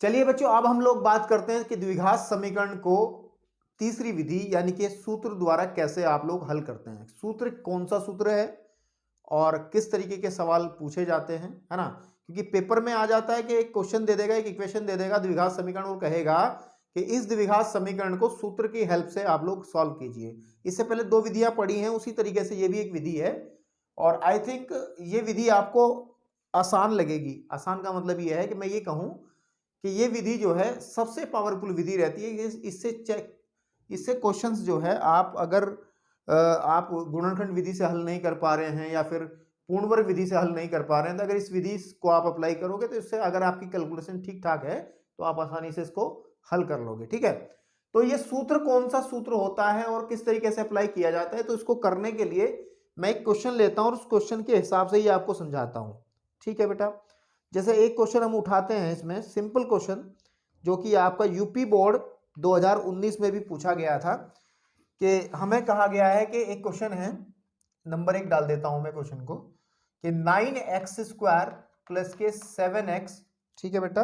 चलिए बच्चों, अब हम लोग बात करते हैं कि द्विघात समीकरण को तीसरी विधि यानी कि सूत्र द्वारा कैसे आप लोग हल करते हैं। सूत्र कौन सा सूत्र है और किस तरीके के सवाल पूछे जाते हैं, है ना। क्योंकि पेपर में आ जाता है कि एक क्वेश्चन दे देगा, एक इक्वेशन दे देगा द्विघात समीकरण और कहेगा कि इस द्विघात समीकरण को सूत्र की हेल्प से आप लोग सॉल्व कीजिए। इससे पहले दो विधियां पढ़ी हैं, उसी तरीके से ये भी एक विधि है और आई थिंक ये विधि आपको आसान लगेगी। आसान का मतलब ये है कि मैं ये कहूं कि ये विधि जो है सबसे पावरफुल विधि रहती है। इससे क्वेश्चंस जो है आप अगर आप गुणनखंड विधि से हल नहीं कर पा रहे हैं या फिर पूर्ण वर्ग विधि से हल नहीं कर पा रहे हैं, तो अगर इस विधि को आप अप्लाई करोगे तो इससे अगर आपकी कैलकुलेशन ठीक ठाक है तो आप आसानी से इसको हल कर लोगे। ठीक है, तो ये सूत्र कौन सा सूत्र होता है और किस तरीके से अप्लाई किया जाता है, तो इसको करने के लिए मैं एक क्वेश्चन लेता हूं और उस क्वेश्चन के हिसाब से ही आपको समझाता हूं। ठीक है बेटा, जैसे एक क्वेश्चन हम उठाते हैं, इसमें सिंपल क्वेश्चन जो कि आपका यूपी बोर्ड 2019 में भी पूछा गया था कि हमें कहा गया है कि एक क्वेश्चन है, नंबर 1 डाल देता हूं मैं क्वेश्चन को कि 9x² प्लस के 7x, ठीक है बेटा,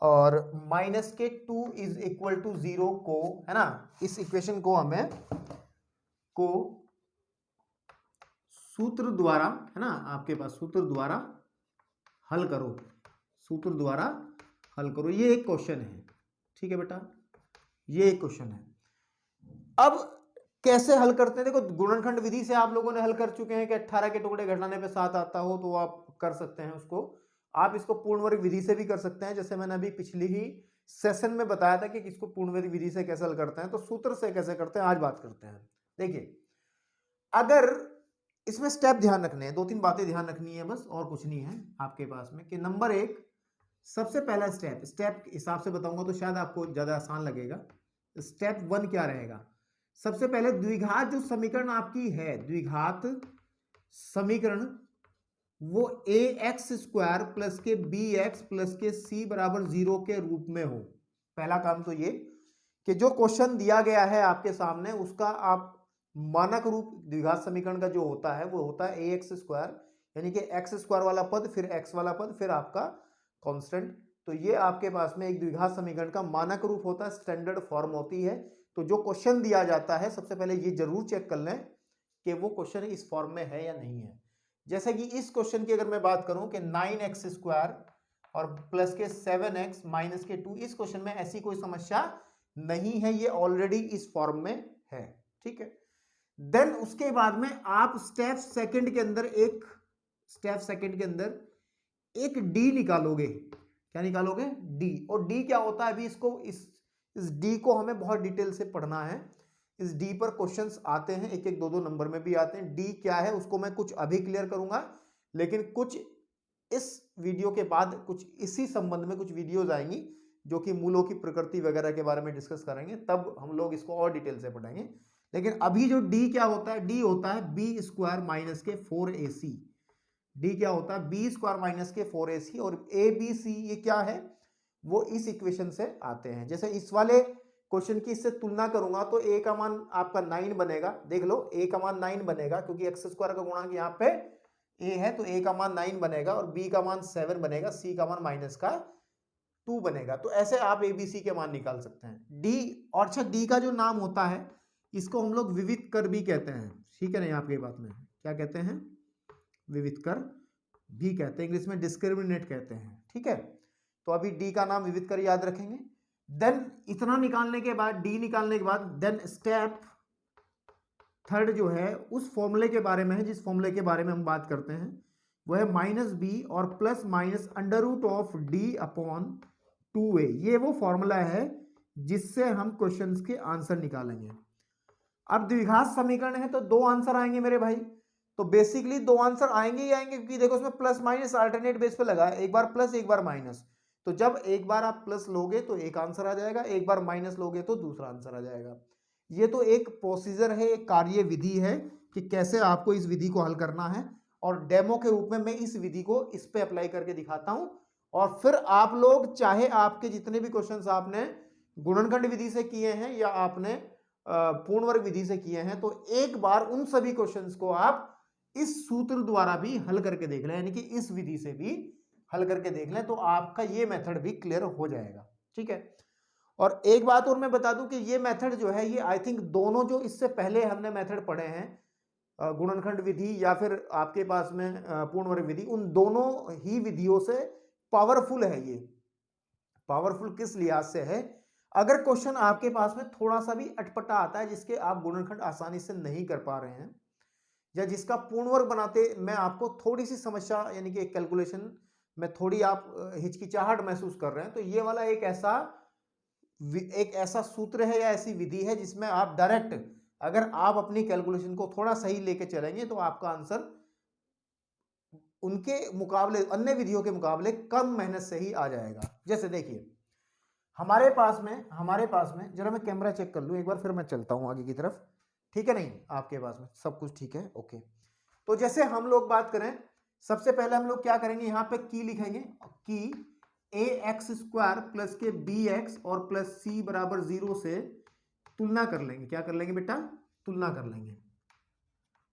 और माइनस के 2 इज इक्वल टू 0 को, है ना, इस इक्वेशन को हमें को सूत्र द्वारा, है ना, आपके पास सूत्र द्वारा हल करो, सूत्र द्वारा हल करो। ये एक क्वेश्चन है। ठीक है बेटा, ये एक क्वेश्चन है। अब कैसे हल करते हैं, देखो गुणनखंड विधि से आप लोगों ने हल कर चुके हैं कि 18 के टुकड़े घटाने पे 7 आता हो तो आप कर सकते हैं उसको। आप इसको पूर्ण वर्ग विधि से भी कर सकते हैं, जैसे मैंने अभी पिछली ही सेशन में बताया था कि इसको पूर्ण वर्ग विधि से कैसे हल करते हैं, तो सूत्र से कैसे करते हैं आज बात करते हैं। देखिए, अगर इसमें स्टेप ध्यान रखने हैं, 2-3 बातें ध्यान रखनी है बस, और कुछ नहीं है आपके पास में, कि नंबर 1 सबसे पहला स्टेप के हिसाब से बताऊंगा तो शायद आपको ज्यादा आसान लगेगा। स्टेप 1 क्या रहेगा, सबसे पहले द्विघात जो समीकरण आपकी है, द्विघात समीकरण, वो ax² प्लस के bx प्लस के c बराबर 0 के रूप में हो। पहला काम तो ये कि जो क्वेश्चन दिया गया है आपके सामने उसका आप मानक रूप द्विघात समीकरण का जो होता है वो होता है ax², यानी कि x² वाला पद फिर x वाला पद फिर आपका कांस्टेंट। तो ये आपके पास में एक द्विघात समीकरण का मानक रूप होता है, स्टैंडर्ड फॉर्म होती है। तो जो क्वेश्चन दिया जाता है सबसे पहले ये जरूर चेक कर लें कि वो क्वेश्चन इस फॉर्म में है या नहीं है। जैसे कि इस क्वेश्चन की अगर मैं बात करूं कि 9x² और प्लस के 7x माइनस के 2, इस क्वेश्चन में ऐसी कोई समस्या नहीं है, ये ऑलरेडी इस फॉर्म में है। ठीक है, देन उसके बाद में आप स्टेप सेकंड के अंदर एक डी निकालोगे। क्या निकालोगे, डी। और डी क्या होता है, अभी इसको इस डी को हमें बहुत डिटेल से पढ़ना है। इस डी पर क्वेश्चंस आते हैं, 1-1, 2-2 नंबर में भी आते हैं। डी क्या है उसको मैं कुछ अभी क्लियर करूंगा, लेकिन कुछ इस वीडियो के बाद कुछ इसी संबंध में कुछ वीडियोज आएंगी जो कि मूलों की प्रकृति वगैरह के बारे में डिस्कस करेंगे, तब हम लोग इसको और डिटेल से पढ़ेंगे। लेकिन अभी जो डी क्या होता है, डी होता है b² माइनस के 4ac। डी क्या होता है, b² माइनस के 4ac, और a b c ये क्या है, वो इस इक्वेशन से आते हैं। जैसे इस वाले क्वेश्चन की इससे तुलना करूंगा तो a का मान आपका 9 बनेगा। देख लो, a का मान 9 बनेगा क्योंकि x² का गुणांक यहाँ पे a है, तो a का मान 9 बनेगा और b का मान 7 बनेगा, c का मान माइनस का 2 बनेगा। तो ऐसे आप a b c के मान निकाल सकते हैं। d, और अच्छा d का जो नाम होता है इसको हम लोग विविध कर भी कहते हैं। ठीक है ना, आपके बात में क्या कहते हैं, विविध कर भी कहते हैं, इंग्लिश में डिस्क्रिमिनेट कहते हैं। ठीक है, तो अभी डी का नाम विविध कर याद रखेंगे। देन इतना निकालने के बाद, डी निकालने के बाद, देन स्टेप थर्ड जो है उस फॉर्मूले के बारे में है जिस फॉर्मूले के बारे में हम बात करते हैं, वो है -b और प्लस माइनस √d/2a। ये वो फॉर्मूला है जिससे हम क्वेश्चंस के आंसर निकालेंगे। अब द्विघात समीकरण है तो 2 आंसर आएंगे मेरे भाई, तो बेसिकली 2 आंसर आएंगे ही आएंगे, क्योंकि देखो उसमें प्लस माइनस अल्टरनेट बेस पे लगा है, एक बार प्लस एक बार माइनस। तो जब एक बार आप प्लस लोगे तो एक आंसर आ जाएगा, एक बार माइनस लोगे तो दूसरा आंसर आ जाएगा। ये तो एक प्रोसीजर है, एक कार्य विधि है कि कैसे आपको इस विधि को हल करना है, और डेमो के रूप में मैं इस विधि को इस पे अप्लाई करके दिखाता हूं। और फिर आप लोग चाहे आपके जितने भी क्वेश्चंस आपने गुणनखंड विधि से किए हैं या आपने पूर्ण वर्ग विधि से किए हैं, तो एक बार उन सभी क्वेश्चंस को आप इस सूत्र द्वारा भी हल करके देख लें, यानी कि इस विधि से भी हल करके देख लें तो आपका ये मेथड भी क्लियर हो जाएगा। ठीक है, और एक बात और मैं बता दूं कि ये मेथड जो है ये आई थिंक दोनों जो इससे पहले हमने मेथड पढ़े हैं, गुणनखंड विधि या फिर आपके पास में पूर्ण वर्ग विधि, उन दोनों ही विधियों से पावरफुल है। ये पावरफुल किस लिहाज से है, अगर क्वेश्चन आपके पास में थोड़ा सा भी अटपटा आता है जिसके आप गुणनखंड आसानी से नहीं कर पा रहे हैं, या जिसका पूर्ण वर्ग बनाते में आपको थोड़ी सी समस्या यानी कि कैलकुलेशन में थोड़ी आप हिचकिचाहट महसूस कर रहे हैं, तो ये वाला एक ऐसा सूत्र है या ऐसी विधि है जिसमें आप डायरेक्ट अगर आप अपनी कैलकुलेशन को थोड़ा सही लेके चलेंगे तो आपका आंसर उनके मुकाबले, अन्य विधियों के मुकाबले कम मेहनत से ही आ जाएगा। जैसे देखिए हमारे पास में जरा मैं कैमरा चेक कर लूं एक बार, फिर मैं चलता हूं आगे की तरफ। ठीक है, नहीं आपके पास में सब कुछ ठीक है, ओके। तो जैसे हम लोग बात करें, सबसे पहले हम लोग क्या करेंगे, यहां पे की लिखेंगे, की ax² प्लस के bx और प्लस c बराबर 0 से तुलना कर लेंगे। क्या कर लेंगे बेटा, तुलना कर लेंगे।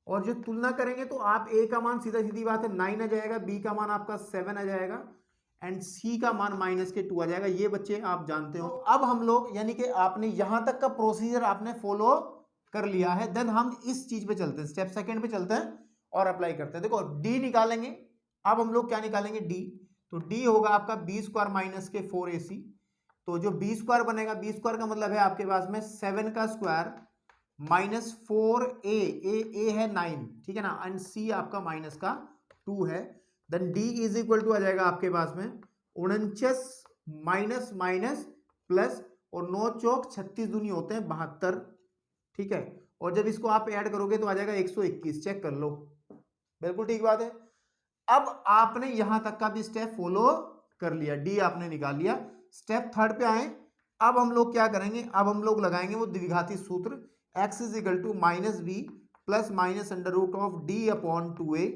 और जो तुलना करेंगे तो आप a का मान सीधा सीधी बात है 9 आ जाएगा, b का मान आपका 7 आ जाएगा एंड c का मान -2 आ जाएगा। ये बच्चे आप जानते हो। अब हम लोग यानी कि आपने यहां तक का प्रोसीजर आपने फॉलो कर लिया है, देन हम इस चीज पे चलते हैं, स्टेप सेकंड पे चलते हैं और अप्लाई करते हैं। देखो d निकालेंगे, अब हम लोग क्या निकालेंगे, d, तो d होगा आपका b² माइनस के 4ac। तो जो b² बनेगा, b² का मतलब है आपके पास में 7 का स्क्वायर माइनस 4a, ए है 9, ठीक है ना, एंड c आपका माइनस का 2 है। Then d is equal to आ जाएगा आपके पास में 49 माइनस माइनस प्लस, और 9 चौक 36 दूनी होते हैं 72, ठीक है, और जब इसको आप ऐड करोगे तो आ जाएगा 121। चेक कर लो, बिल्कुल ठीक बात है। अब आपने यहां तक का भी स्टेप फॉलो कर लिया, डी आपने निकाल लिया। स्टेप थर्ड पे आए, अब हम लोग क्या करेंगे, अब हम लोग लगाएंगे वो द्विघाती सूत्र, x is equal to minus b plus minus under root of d upon 2a।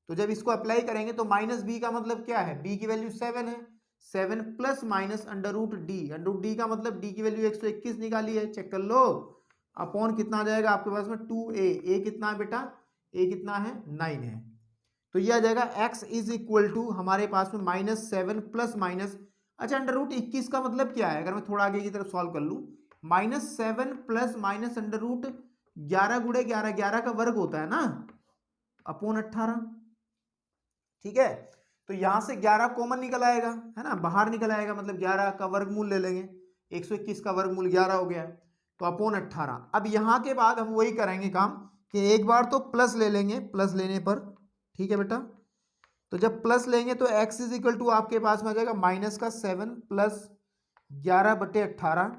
तो जब इसको अप्लाई करेंगे तो माइनस बी का मतलब क्या है, b की वैल्यू 7 है, 7 plus minus under root d का मतलब d की वैल्यू 121 निकाली है, चेक कर लो, अपॉन कितना आ जाएगा आपके पास में 2a, a कितना है बेटा, a कितना है 9 है। तो ये आ जाएगा x इज इक्वल टू हमारे पास में -7 प्लस माइनस, अच्छा अंडर रूट 21 का मतलब क्या है, अगर मैं थोड़ा आगे की तरफ सॉल्व कर लूं, -7 प्लस माइनस अंडर रूट 11 गुणे 11, 11 का वर्ग होता है ना, अपॉन 18, ठीक है। तो यहां से 11 कॉमन निकल आएगा, है ना, बाहर निकल आएगा, मतलब 11 का वर्गमूल ले लेंगे, 121 का वर्गमूल 11 हो गया, तो अपॉन 18। अब यहां के बाद हम वही करेंगे काम कि एक बार तो प्लस ले लेंगे, प्लस लेने पर, ठीक है बेटा, तो जब प्लस लेंगे तो x इज इक्वल टू आपके पास में आ जाएगा माइनस का 7 प्लस 11/18।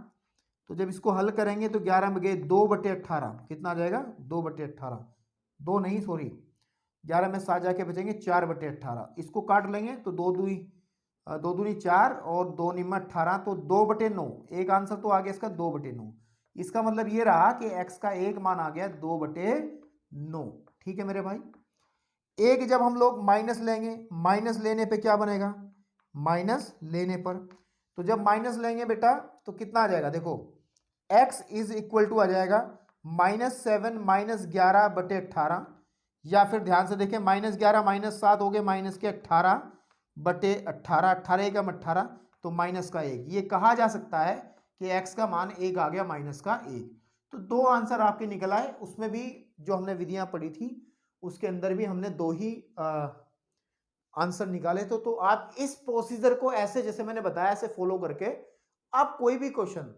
तो जब इसको हल करेंगे तो 11 में गए 2/18, कितना आ जाएगा 2/18, 2 नहीं सॉरी 11 में 7 जाके बचेंगे 4/18। इसको काट लेंगे तो 2 दूनी 4 और 2 निम्न 18, तो 2/9, एक आंसर तो आ गया इसका 2/9। इसका मतलब ये रहा कि x का एक मान आ गया 2/9, ठीक है मेरे भाई। एक जब हम लोग माइनस लेंगे, माइनस लेने पे क्या बनेगा, माइनस लेने पर, तो जब माइनस लेंगे बेटा तो कितना आ जाएगा, देखो x इज इक्वल टू आ जाएगा -7 -11/18, या फिर ध्यान से देखें -11 -7 हो गए -18/18, 18 एकम 18, तो माइनस का 1, ये कहा जा सकता है कि x का मान 1 आ गया, माइनस का 1। तो दो आंसर आपके निकल आए, उसमें भी जो हमने विधियां पढ़ी थी उसके अंदर भी हमने दो ही आंसर निकाले। तो आप इस प्रोसीजर को ऐसे जैसे मैंने बताया ऐसे फॉलो करके आप कोई भी क्वेश्चन,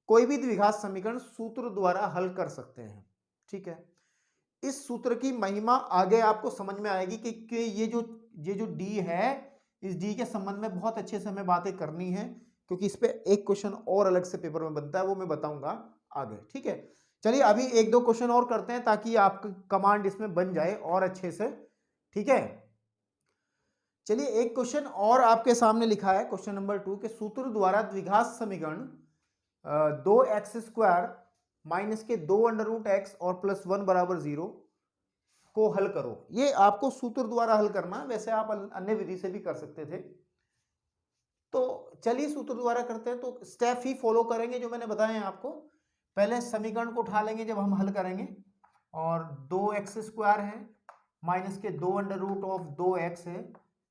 कोई भी द्विघात समीकरण सूत्र द्वारा हल कर सकते हैं, ठीक है। इस सूत्र की महिमा आगे आपको समझ में आएगी कि ये जो डी है, इस डी के संबंध में बहुत अच्छे से हमें बातें करनी है, क्योंकि इस पे एक क्वेश्चन और अलग से पेपर में बनता है, वो मैं बताऊंगा आगे, ठीक है। चलिए अभी एक दो क्वेश्चन और करते हैं ताकि आपका कमांड इसमें बन जाए और अच्छे से, ठीक है। चलिए एक क्वेश्चन और आपके सामने लिखा है, क्वेश्चन नंबर 2 के सूत्र द्वारा द्विघात समीकरण 2x² माइनस के 2 अंडर रूट x और प्लस 1 बराबर 0 को हल करो। ये आपको सूत्र द्वारा हल करना, वैसे आप अन्य विधि से भी कर सकते थे। तो चलिए सूत्र द्वारा करते हैं, तो स्टेप ही फॉलो करेंगे जो मैंने बताए हैं आपको। पहले समीकरण को उठा लेंगे जब हम हल करेंगे, और 2x² है माइनस के 2 अंडर रूट ऑफ 2x है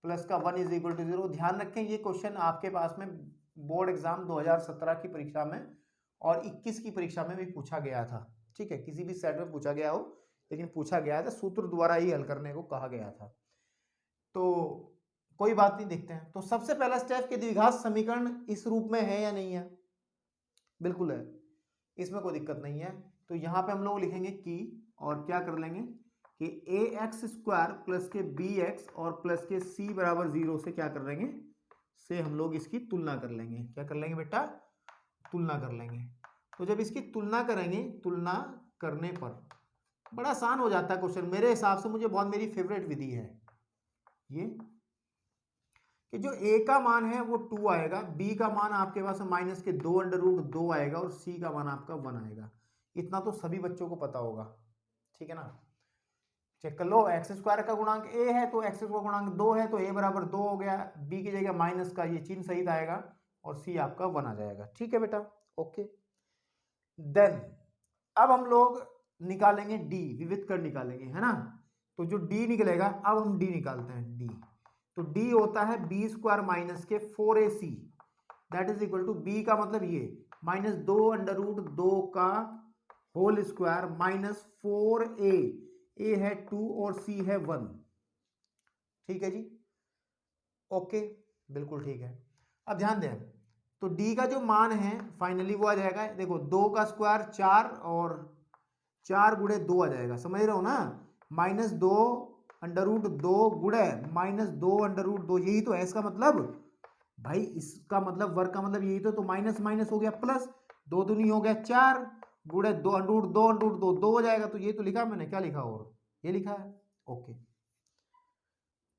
प्लस का 1 इज इक्वल टू 0। ध्यान रखें ये क्वेश्चन आपके पास में बोर्ड एग्जाम 2017 की परीक्षा में और 21 की परीक्षा में भी पूछा गया था। ठीक है, किसी भी सेट में पूछा गया हो, लेकिन पूछा गया था, सूत्र द्वारा ही हल करने को कहा गया था। तो कोई बात नहीं, देखते हैं। तो सबसे पहला स्टेप कि द्विघात समीकरण इस रूप में है या नहीं है। बिल्कुल है, इसमें कोई दिक्कत नहीं है। तो यहाँ पे हम लोग लिखेंगे कि, और क्या कर लेंगे कि ए एक्स स्क्वायर प्लस के बी एक्स और प्लस के सी बराबर 0 से क्या कर लेंगे, से हम लोग इसकी तुलना कर लेंगे। क्या कर लेंगे बेटा, तुलना कर लेंगे। तो जब इसकी तुलना करेंगे, तुलना करने पर बड़ा आसान हो जाता है क्वेश्चन मेरे हिसाब से। मुझे बहुत, मेरी फेवरेट विधि है ये कि जो a का मान है वो 2 आएगा, b का मान आपके पास माइनस के 2√2 आएगा और c का मान आपका 1 आएगा। इतना तो सभी बच्चों को पता होगा, ठीक है ना। चेक कर लो, एक्स स्क्वायर का गुणांक a है तो x का गुणांक 2 है, तो a बराबर 2 हो गया, b की जगह माइनस का ये चिन्ह सहित आएगा और c आपका 1 आ जाएगा। ठीक है बेटा, ओके। देन अब हम लोग निकालेंगे d, विविध कर निकालेंगे, है ना। तो जो d निकलेगा, अब हम d निकालते हैं, d। तो d होता है बी स्क्वायर माइनस के 4ac, that is equal to b का मतलब ये माइनस 2√2 का whole square minus 4a, a है 2 और c है 1। ठीक है जी, ओके, बिल्कुल ठीक है। अब ध्यान दें, तो d का जो मान है फाइनली वो आ जाएगा, देखो 2 का स्क्वायर 4 और 4 गुणे 2 आ जाएगा, समझ रहे हो ना। माइनस 2√2 गुणे माइनस 2√2, यही तो है इसका मतलब भाई। इसका मतलब वर्ग का मतलब यही तो माइनस माइनस हो गया प्लस, 2 दूनी हो गया 4 गुणे 2√2 हो जाएगा। तो ये तो लिखा मैंने, क्या लिखा, और ये लिखा है, ओके।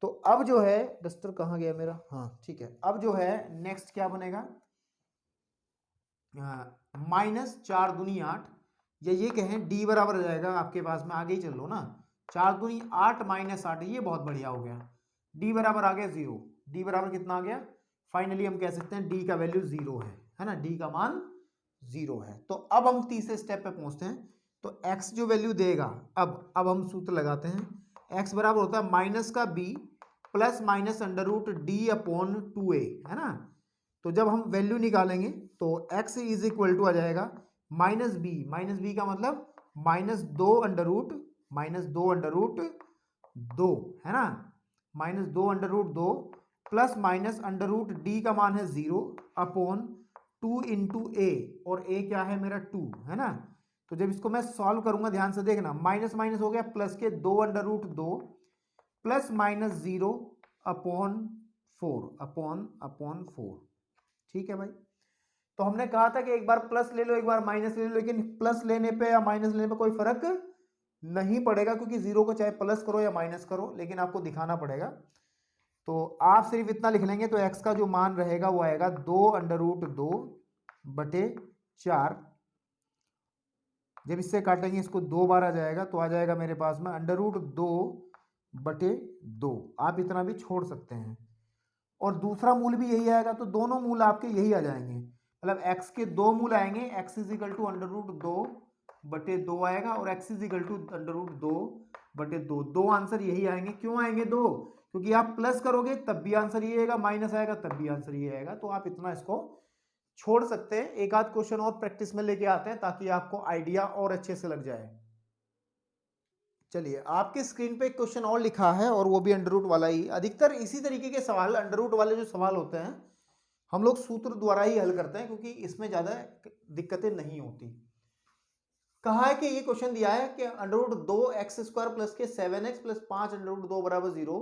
तो अब जो है, डस्टर कहाँ गया मेरा, हाँ ठीक है। अब जो है नेक्स्ट क्या बनेगा, माइनस 4 दूनी 8, या ये कहें डी बराबर हो जाएगा आपके पास में, आगे ही चल लो ना, 4 दूनी 8 माइनस 8, ये बहुत बढ़िया हो गया। डी बराबर आ गया 0, डी बराबर कितना आ गया, फाइनली हम कह सकते हैं डी का वैल्यू 0 है ना, डी का मान 0 है। तो अब हम तीसरे स्टेप पे पहुंचते हैं। तो x जो वैल्यू देगा, अब हम सूत्र लगाते हैं, x बराबर होता है माइनस का b प्लस माइनस √d/2a, है ना। तो जब हम वैल्यू निकालेंगे तो x इज इक्वल टू आ जाएगा माइनस बी का मतलब -2 है ना, -2 प्लस माइनस √d का मान है 0/2 इंटू a, और a क्या है मेरा 2, है ना। तो जब इसको मैं सॉल्व करूंगा, ध्यान से देखना, माइनस माइनस हो गया प्लस के 2√2 प्लस माइनस 0/4। ठीक है भाई। तो हमने कहा था कि एक बार प्लस ले लो एक बार माइनस ले लो, लेकिन प्लस लेने पे या माइनस लेने पे कोई फर्क नहीं पड़ेगा, क्योंकि 0 को चाहे प्लस करो या माइनस करो, लेकिन आपको दिखाना पड़ेगा। तो आप सिर्फ इतना लिख लेंगे, तो x का जो मान रहेगा वो आएगा 2√2/4। जब इससे काटेंगे इसको 2 बार आ जाएगा, तो आ जाएगा मेरे पास में √2/2। आप इतना भी छोड़ सकते हैं, और दूसरा मूल भी यही आएगा, तो दोनों मूल आपके यही आ जाएंगे। मतलब x के 2 मूल आएंगे, x इज इक्वल टू √2/2 आएगा, और x इज इक्वल टू √2/2। दो आंसर यही आएंगे। क्यों आएंगे दो, क्योंकि आप प्लस करोगे तब भी आंसर ये आएगा, माइनस आएगा तब भी आंसर ये आएगा। तो आप इतना इसको छोड़ सकते हैं। एक आध क्वेश्चन और प्रैक्टिस में लेके आते हैं ताकि आपको आइडिया और अच्छे से लग जाए। चलिए, आपके स्क्रीन पे एक क्वेश्चन और लिखा है, और वो भी अंडर रूट वाला ही। अधिकतर इसी तरीके के सवाल, अंडर रूट वाले जो सवाल होते हैं, हम लोग सूत्र द्वारा ही हल करते हैं, क्योंकि इसमें ज्यादा दिक्कतें नहीं होती। कहा है कि ये क्वेश्चन दिया है कि √2x² प्लस के 7x प्लस 5 √2 बराबर 0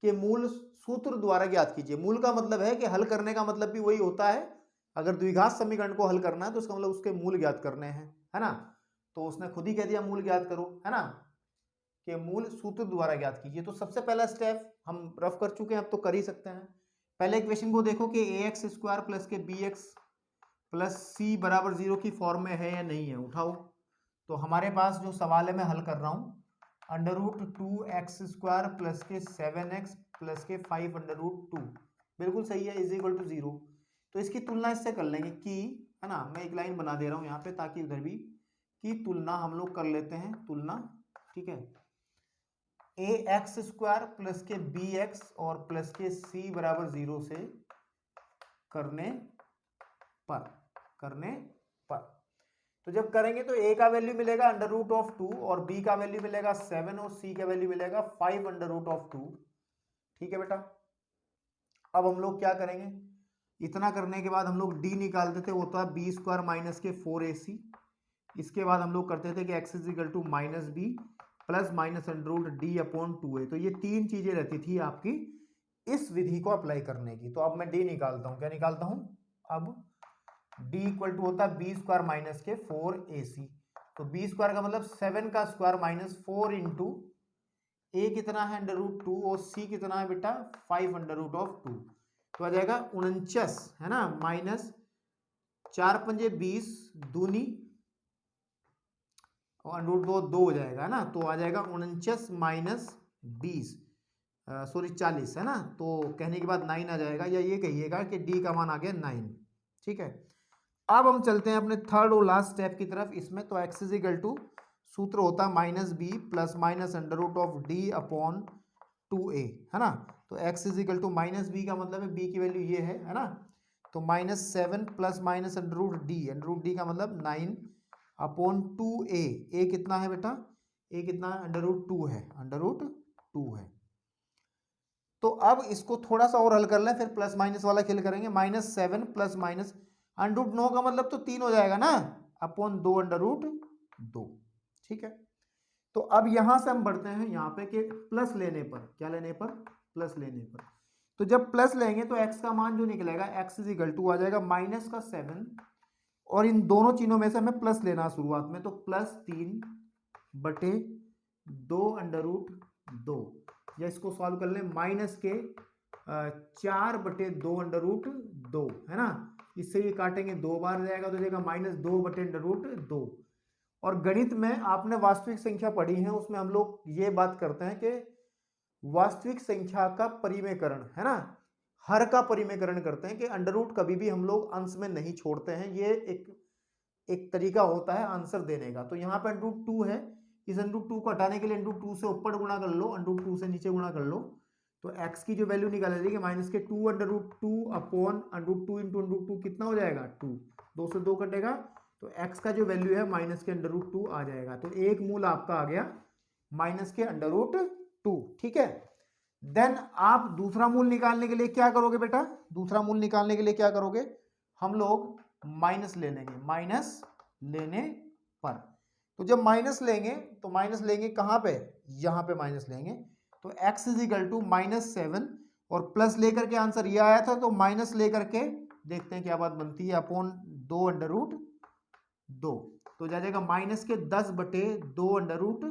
के मूल सूत्र द्वारा ज्ञात कीजिए। मूल का मतलब है कि हल करने का मतलब भी वही होता है। अगर द्विघात समीकरण को हल करना है तो उसका मतलब उसके मूल ज्ञात करने हैं, है ना। तो उसने खुद ही कह दिया मूल ज्ञात करो, है ना, कि मूल सूत्र द्वारा ज्ञात कीजिए। तो सबसे पहला स्टेप हम रफ कर चुके हैं, अब तो कर ही सकते हैं। पहले इक्वेशन को देखो कि ax² प्लस के bx प्लस c बराबर 0 की फॉर्म में है या नहीं है, उठाओ। तो हमारे पास जो सवाल है मैं हल कर रहा हूं, √2x² प्लस के 7x प्लस के 5√2 बिल्कुल सही है, इज इक्वल टू 0। तो इसकी तुलना इससे कर लेंगे कि, है ना, मैं एक लाइन बना दे रहा हूं यहाँ पे ताकि उधर भी की तुलना हम लोग कर लेते हैं, तुलना, ठीक है। ए एक्स स्क्वायर प्लस के बी एक्स और प्लस के सी बराबर 0 से करने पर तो जब करेंगे तो ए का वैल्यू मिलेगा अंडर रूट ऑफ 2 और बी का वैल्यू मिलेगा 7 और सी का वैल्यू मिलेगा 5 अंडर रूट ऑफ 2। ठीक है बेटा, अब हम लोग क्या करेंगे, इतना करने के बाद हम लोग डी निकालते थे, वो था बी स्क्वायर माइनस के 4ac। इसके बाद हम लोग करते थे कि x is equal to minus b plus minus under root d upon 2a। तो ये तीन चीजें रहती थी आपकी इस विधि को अप्लाई करने की। तो अब मैं डी निकालता हूं, क्या निकालता हूं, अब डी इक्वल टू होता है बी स्क्वायर माइनस के 4ac। तो बी स्क्वायर का मतलब 7 का स्क्वायर माइनस 4 इंटू ए कितना है अंडर रूट 2 और सी कितना है बेटा 5 अंडर रूट ऑफ 2। तो आ जाएगा 49 है ना, माइनस 4 पंजे 20 दूनी और अंडर रूट 2 हो जाएगा ना, तो आ जाएगा 49 माइनस 20 सॉरी 40 है ना। तो कहने के बाद 9 आ जाएगा, या ये कहिएगा कि डी का मान आ गया 9। ठीक है, अब हम चलते हैं अपने थर्ड और लास्ट स्टेप की तरफ इसमें। तो एक्स इज इक्वल टू सूत्र होता है minus b plus minus under root of d upon 2a है ना। तो x is equal to minus b का मतलब है b की वैल्यू ये है ना। तो -7 plus minus under root d का मतलब 9 अपॉन 2a। a कितना है बेटा, a कितना है अंडर रूट 2 है, अंडर रूट 2 है। तो अब इसको थोड़ा सा और हल कर लें, फिर प्लस माइनस वाला खेल करेंगे। -7 प्लस माइनस अंडर रूट 9 का मतलब तो 3 हो जाएगा ना, अपॉन 2 अंडर रूट 2। ठीक है, तो अब यहां से हम बढ़ते हैं यहाँ पे कि प्लस लेने पर, क्या लेने पर, प्लस लेने पर। तो जब प्लस लेंगे तो x का मान जो निकलेगा x इज इक्वल टू आ जाएगा माइनस का 7 और इन दोनों चीजों में से हमें प्लस लेना शुरुआत में। तो प्लस 3 बटे 2 अंडर रूट 2, या इसको सॉल्व कर लें माइनस के 4 बटे 2 अंडर रूट 2 है ना। इससे ये काटेंगे 2 बार जाएगा तो जाएगा -2 बटे अंडर रूट 2। और गणित में आपने वास्तविक संख्या पढ़ी है, उसमें हम लोग ये बात करते हैं कि वास्तविक संख्या का परिमेयकरण है ना, हर का परिमेयकरण करते हैं कि अंडर रूट कभी भी हम लोग अंश में नहीं छोड़ते हैं। ये एक तरीका होता है आंसर देने का। तो यहाँ पे अंडर रूट 2 है, इस अंडर रूट 2 को हटाने के लिए अंडर रूट 2 से ऊपर गुणा कर लो, अंडर रूट 2 से नीचे गुणा कर लो। तो x की जो वैल्यू निकाल जाएगी माइनस के 2 under root 2 upon under root 2 into under root 2 कितना हो जाएगा 2, 2 से 2 कटेगा तो x का जो वैल्यू है माइनस के अंडर रूट 2 आ जाएगा। तो एक मूल आपका आ गया माइनस के अंडर रूट 2। ठीक है, देन आप दूसरा मूल निकालने के लिए क्या करोगे बेटा, दूसरा मूल निकालने के लिए क्या करोगे, हम लोग माइनस ले लेंगे, माइनस लेने पर। तो जब माइनस लेंगे तो माइनस लेंगे कहां पे, यहां पे माइनस लेंगे। तो x इज इक्वल टू -7 और प्लस लेकर के आंसर ये आया था, तो माइनस लेकर के देखते हैं क्या बात बनती है, अपॉन 2 अंडर रूट 2। तो जाएगा माइनस के 10 बटे 2 अंडर रूट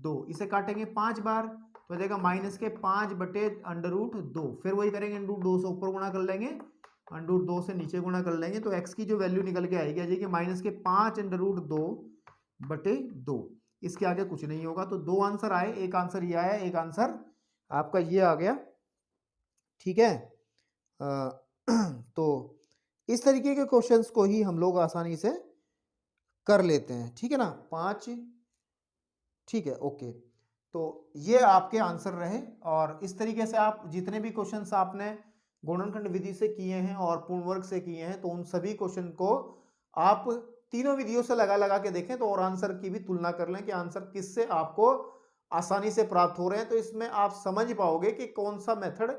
2, इसे काटेंगे 5 बार तो जाएगा माइनस के 5 बटे अंडर रूट 2। फिर वही करेंगे, अंडर रूट 2 से ऊपर गुणा कर लेंगे, अंडर रूट 2 से नीचे गुणा कर लेंगे। तो x की जो वैल्यू निकल के आएगी आ जाएगी माइनस के 5 अंडर रूट 2 बटे 2। इसके आगे कुछ नहीं होगा। तो 2 आंसर आए, एक आंसर ये आया, एक आंसर आपका ये आ गया। ठीक है, तो इस तरीके के क्वेश्चंस को ही हम लोग आसानी से कर लेते हैं। ठीक है ना, 5। ठीक है, ओके। तो ये आपके आंसर रहे, और इस तरीके से आप जितने भी क्वेश्चंस आपने गुणनखंड विधि से किए हैं और पूर्ण वर्ग से किए हैं, तो उन सभी क्वेश्चन को आप तीनों विधियों से लगा लगा के देखें तो और आंसर की भी तुलना कर लें कि आंसर किससे आपको आसानी से प्राप्त हो रहे हैं। तो इसमें आप समझ पाओगे कि कौन सा मेथड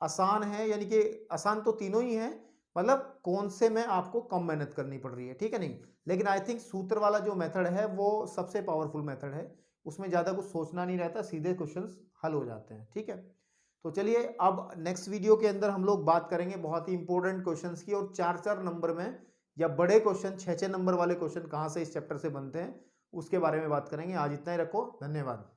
आसान है, यानी कि आसान तो तीनों ही है, मतलब कौन से में आपको कम मेहनत करनी पड़ रही है। ठीक है, नहीं, लेकिन आई थिंक सूत्र वाला जो मेथड है वो सबसे पावरफुल मेथड है, उसमें ज़्यादा कुछ सोचना नहीं रहता, सीधे क्वेश्चंस हल हो जाते हैं। ठीक है, तो चलिए अब नेक्स्ट वीडियो के अंदर हम लोग बात करेंगे बहुत ही इंपॉर्टेंट क्वेश्चंस की, और 4-4 नंबर में या बड़े क्वेश्चन 6-6 नंबर वाले क्वेश्चन कहाँ से इस चैप्टर से बनते हैं उसके बारे में बात करेंगे। आज इतना ही रखो, धन्यवाद।